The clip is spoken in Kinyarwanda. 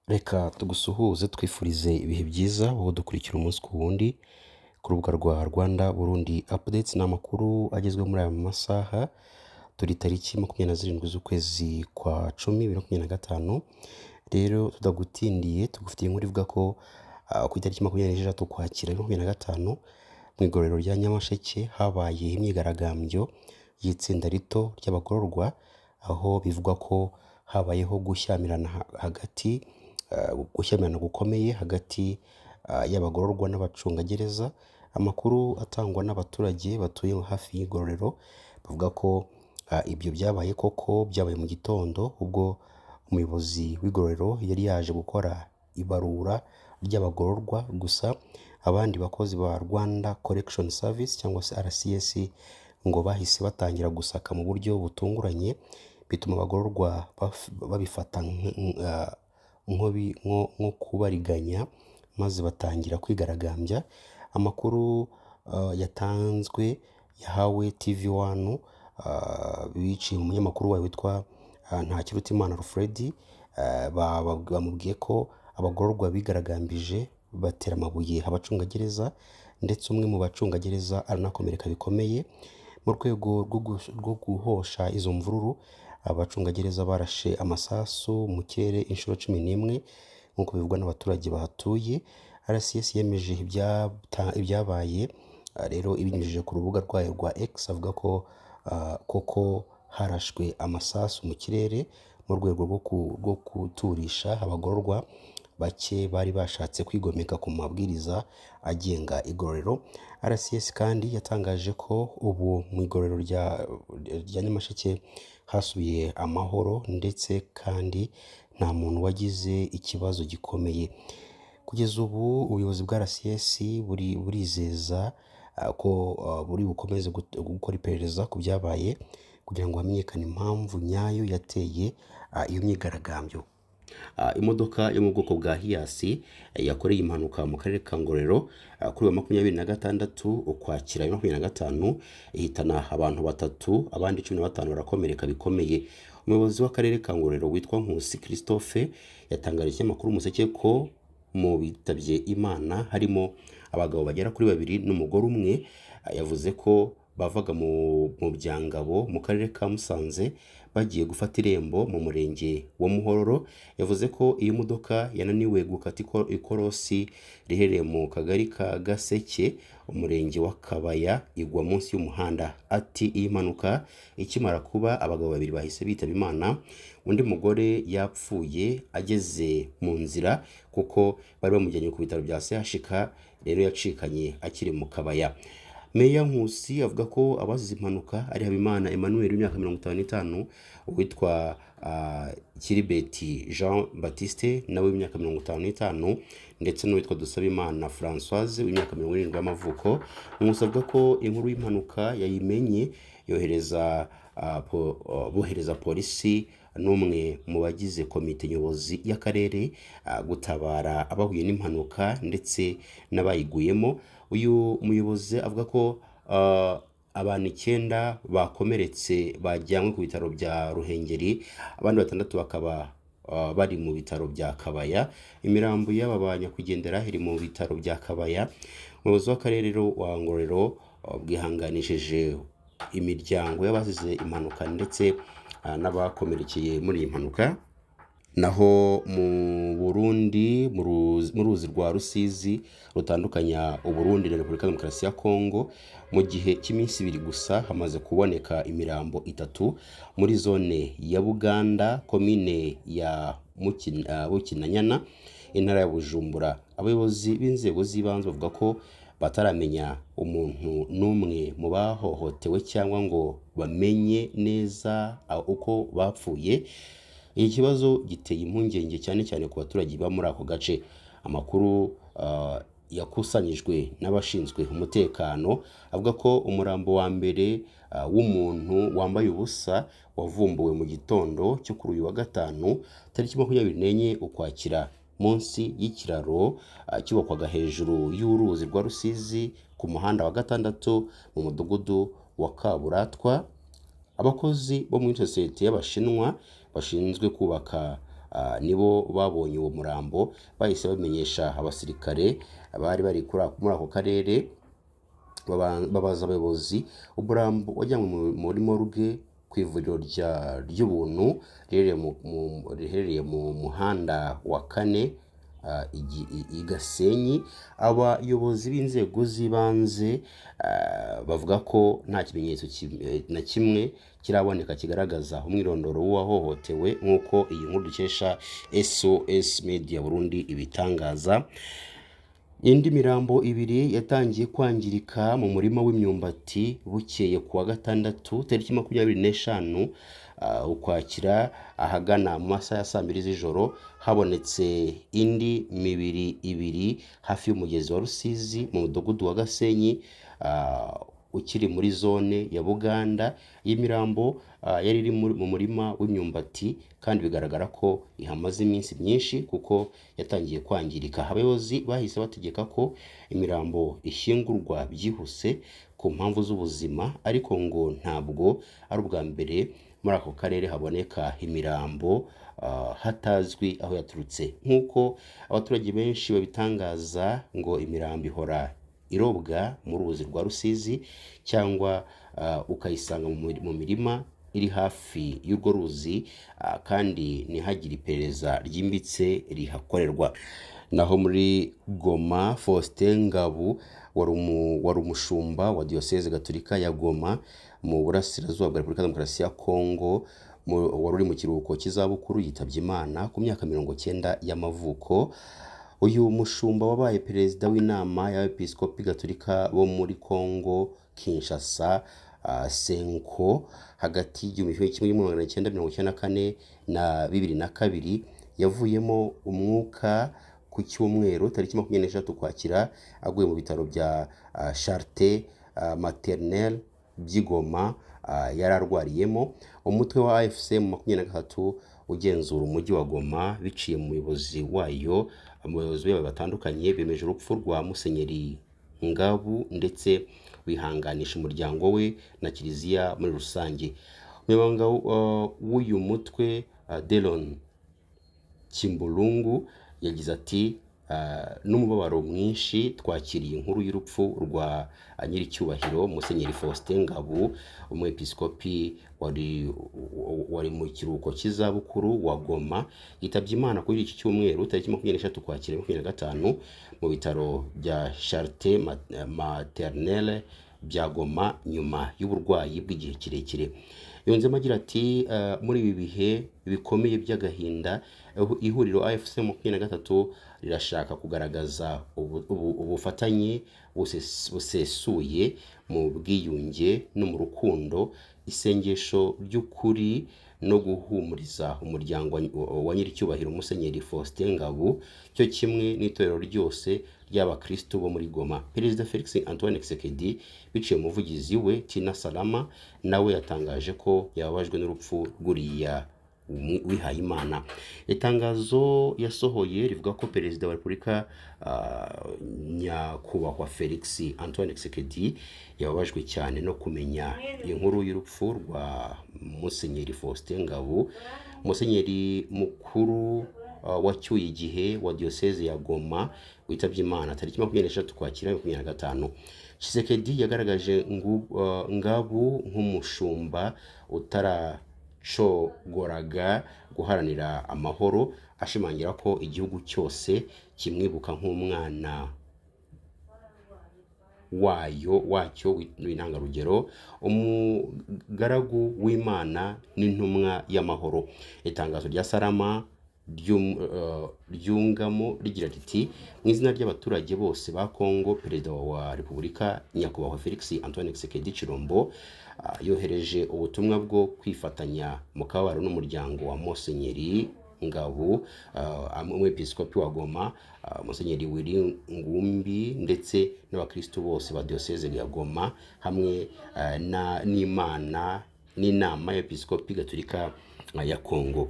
Reka tugusuhuze twifurize ibihe byiza wowe dukurikira umunsi ku wundi ku rubuga rwa Rwanda Burundi Updates. Ni amakuru agezweho muri aya masaha. Turi tariki 27 z'ukwezi kwa 10 2025. Rero tudagutindiye tugufitiye inkuru ivuga ko ku itariki 26 Ukwakira 2025 mu igororero rya Nyamasheke habaye imyigaragambyo y'itsinda rito ry'abagororwa, aho bivugwa ko habayeho gushyamirana gukomeye hagati y'abagororwa n'abacungagereza. Amakuru atangwa n'abaturage batuye hafi y'igororero bavuga ko ibyo byabaye mu gitondo ubwo umuyobozi w'igororero yari yaje gukora ibarura ry'abagororwa, gusa abandi bakozi ba Rwanda Correction Service cyangwa se RCS ngo bahise batangira gusaka mu buryo butunguranye, bituma abagororwa babifata nko kubariganya maze batangira kwigaragambya. Amakuru yahawe TV1 biciye umunyamakuru wayo witwa Ntakirutimana Alfred, bamubwiye ko abagororwa bigaragambije batera amabuye abacungagereza ndetse umwe mu bacungagereza aranakomereka bikomeye. Mu rwego rwo guhosha izo mvururu, abacungagereza barashe amasasu mu kirere inshuro 11 nk'uko bivugwa n'abaturage bahatuye. RCS yemeje ibyabaye, rero ibinyujije ku rubuga rwayo rwa X, avuga ko koko harashwe amasasu mu kirere mu rwego rwo kuturisha abagororwa bake bari bashatse kwigomeka ku mabwiriza agenga igororero. RCS kandi yatangaje ko ubu mu igororero rya Nyamasheke hasubiye amahoro ndetse kandi nta muntu wagize ikibazo gikomeye. Kugeza ubu ubuyobozi bwa RCS burizeza ko buri bukomeze gukora iperereza ku byabaye kugira ngo hamenyekane impamvu nyayo yateye iyo myigaragambyo. Imodoka yo mu bwoko bwa Hiace yakoreye impanuka mu karere ka Ngororero kuri wa 26 Ukwakira 2025 ihitana abantu 3, abandi 15 barakomereka bikomeye. Umuyobozi w'akarere ka Ngororero witwa Nkusi Christophe yatangarije ikinyamakuru Umuseke ko mu bitabye Imana harimo abagabo bagera kuri 2 n'umugore umwe. Yavuze ko bavaga mu Byangabo mu karere ka Musanze bagiye gufata irembo mu murenge wa Muhororo. Yavuze ko iyo modoka yananiwe gukata ikorosi riherereye mu kagari ka Gaseke umurenge wa Kabaya igwa munsi y'umuhanda. Ati iyi mpanuka ikimara kuba abagabo 2 bahise bitaba Imana, undi mugore yapfuye ageze mu nzira kuko bari bamujyanye ku bitaro bya CHK, rero yacikanye akiri mu Kabaya. Meya Nkusi avuga ko abazize impanuka ari Habimana Emmanuel w'imyaka 55, uwitwa Kiribeti Jean Baptiste nawe w'imyaka 55 ndetse n'uwitwa Dusabimana Françoise w'imyaka 70 y'amavuko. Nkusi avuga ko inkuru y'impanuka yayimenye bohereza polisi n'umwe mu bagize komite nyobozi y'akarere gutabara abahuye n'impanuka ndetse n'abayiguyemo. Uyu muyobozi avuga ko abantu 9 bakomeretse bajyanywe ku bitaro bya Ruhengeri, abandi 6 bakaba bari mu bitaro bya Kabaya. Imirambo y'aba banyakwigendera iri mu bitaro bya Kabaya. Umuyobozi w'akarere wa Ngororero bwihanganishije imiryango y'abazize impanuka ndetse n'abakomerekeye muri iyi mpanuka. Naho mu Burundi mu ruzi rwa Rusizi rutandukanya Uburundi na Repubulika Demokarasi ya Kongo, mu gihe cy'iminsi 2 gusa hamaze kuboneka imirambo 3 muri zone ya Buganda, komine ya Bukinanyana, intara ya Bujumbura. Abayobozi b'inzego z'ibanze bavuga ko bataramenya umuntu n'umwe mu bahohotewe cyangwa ngo bamenye neza uko bapfuye. Iki kibazo giteye impungenge cyane cyane ku baturage ba muri ako gace. Amakuru yakusanyijwe n'abashinzwe umutekano avuga ko umurambo wa mbere w'umuntu wambaye ubusa wavumbuwe mu gitondo cyo kuri uyu wa 5 tariki 24 Ukwakira munsi y'ikiraro cyubakwaga hejuru y'uruzi rwa Rusizi ku muhanda wa 6 mu mudugudu wa Kaburatwa. Abakozi bo muri sosiyete y'Abashinwa bashinzwe kubaka nibo babonye uwo murambo bahise bamenyesha abasirikare bari bari muri ako karere, babaza abayobozi. Umurambo wajyanywe muri morgue ku ivuriro ry'ubuntu riherereye mu muhanda wa 4 i Gasenyi. Abayobozi b'inzego z'ibanze bavuga ko nta kimenyetso na kimwe kiraboneka kigaragaza umwirondoro w'uwahohotewe, nk'uko iyi nkuru dukesha SOS Media Burundi ibitangaza. Indi mirambo ibiri yatangiye kwangirika mu murima w'imyumbati bukeye kuwa gatandatu tariki 25 Ukwakira ahagana mu masaha ya 2 z'ijoro. Habonetse indi mibiri ibiri hafi y'umugezi wa Rusizi mu mudugudu wa Gasenyi ukiri muri zone ya Buganda. Iyi mirambo yari iri mu murima w'imyumbati kandi bigaragara ko ihamaze iminsi myinshi kuko yatangiye kwangirika. Abayobozi bahise bategeka ko imirambo ishyingurwa byihuse ku mpamvu z'ubuzima, ariko ngo ntabwo ari ubwa mbere muri ako karere haboneka imirambo hatazwi aho yaturutse. Nk'uko abaturage benshi babitangaza, ngo imirambo ihora irobwa mu ruzi rwa Rusizi cyangwa ukayisanga mu mirima iri hafi y'urwo ruzi, kandi ntihagire iperereza ryimbitse rihakorerwa. Naho muri Goma, Faustin Ngabu wari umushumba wa Diocese Gatolika ya Goma mu burasirazuba bwa Repubulika Demokarasi ya Kongo, wari uri mu kiruhuko cy'izabukuru, yitabye Imana ku myaka 90 y'amavuko. Uyu mushumba wabaye perezida w'inama y'abepiskopi Gatolika bo muri Kongo Kinshasa Senko hagati y'1994 na 2002, yavuyemo umwuka ku cyumweru tariki 23 Ukwakira aguye mu bitaro bya Charité Maternelle by'Igoma yari arwariyemo. Umutwe wa AFC mu 23 ugenzura umujyi wa Goma biciye mu muyobozi wayo, abayobozi babo batandukanye bemeje urupfu rwa Musenyeri Ngabu ndetse wihanganisha umuryango we na kiliziya muri rusange. Umunyamabanga w'uyu mutwe Delon Kimbulungu yagize ati n'umubabaro mwinshi twakiriye inkuru y'urupfu rwa nyiricyubahiro Musenyeri Faustin Ngabu, umwepiskopi wari mu kiruhuko cy'izabukuru wa Goma. Yitabye Imana kuri iki cyumweru tariki 23 Ukwakira 2025 mu bitaro bya Charité Maternelle bya Goma nyuma y'uburwayi bw'igihe kirekire. Yonzemo agira ati muri ibi bihe bikomeye by'agahinda, ihuriro AFC 23 rirashaka kugaragaza ubufatanye busesuye mu bwiyunge no mu rukundo, isengesho ry'ukuri no guhumuriza umuryango wa nyiricyubahiro Musenyeri Faustin Ngabu cyo kimwe n'itorero ryose ry'abakristo bo muri Goma. Perezida Felix Antoine Tshisekedi biciye umuvugizi we Tina Salama nawe yatangaje ko yababajwe n'urupfu rw'uriya wihaye Imana. Itangazo yasohoye rivuga ko Perezida wa Repubulika nyakubahwa Felix Antoine Tshisekedi yababajwe cyane no kumenya inkuru y'urupfu rwa Musenyeri Faustin Ngabu, Musenyeri mukuru wacyuye igihe wa Diocese ya Goma witabye Imana tariki 23 Ukwakira 2025. Tshisekedi yagaragaje Ngabu nk'umushumba utaracogoraga guharanira amahoro, ashimangira ko igihugu cyose kimwibuka nk'umwana wacyo w'intangarugero, umugaragu w'Imana n'intumwa y'amahoro. Itangazo rya Salama ryungamo rigira riti mu izina ry'abaturage bose ba Kongo, Perezida wa Repubulika nyakubahwa Felix Antoine Tshisekedi Chilombo yohereje ubutumwa bwo kwifatanya mu kababaro n'umuryango wa Musenyeri Ngabu, umwepiskopi wa Goma, Musenyeri Willy Ngumbi ndetse n'abakristo bose ba Diocese ya Goma, hamwe n'inama y'Episkopi Gatolika ya Kongo.